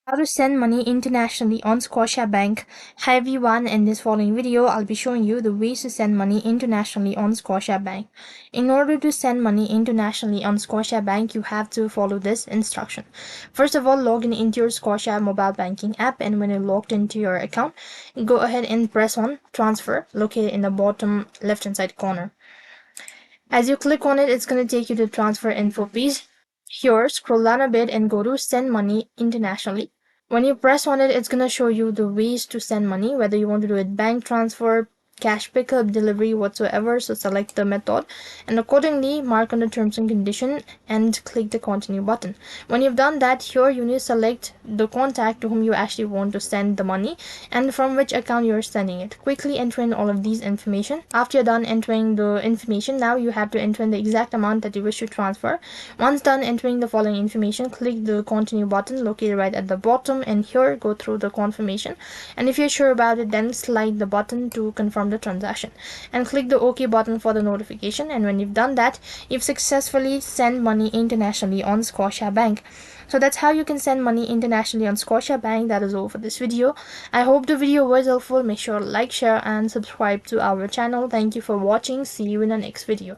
How to send money internationally on Scotiabank. Hi everyone, in this following video, I'll be showing you the ways to send money internationally on Scotiabank. In order to send money internationally on Scotiabank, you have to follow this instruction. First of all, log in into your Scotia mobile banking app, and when you're logged into your account, go ahead and press on transfer located in the bottom left hand side corner. As you click on it, it's going to take you to the transfer info page. Here, scroll down a bit and go to send money internationally. When you press on it, it's going to show you the ways to send money, whether you want to do it bank transfer, cash pickup, delivery, whatsoever. So select the method and accordingly mark on the terms and condition and click the continue button. When you've done that, here you need to select the contact to whom you actually want to send the money and from which account you're sending it. Quickly enter in all of these information. After you're done entering the information, now you have to enter in the exact amount that you wish to transfer. Once done entering the following information, click the continue button located right at the bottom, and here go through the confirmation, and if you're sure about it, then slide the button to confirm the transaction and click the OK button for the notification. And when you've done that, you've successfully sent money internationally on Scotiabank. So that's how you can send money internationally on Scotiabank. That is all for this video. I hope the video was helpful. Make sure to like, share and subscribe to our channel. Thank you for watching. See you in the next video.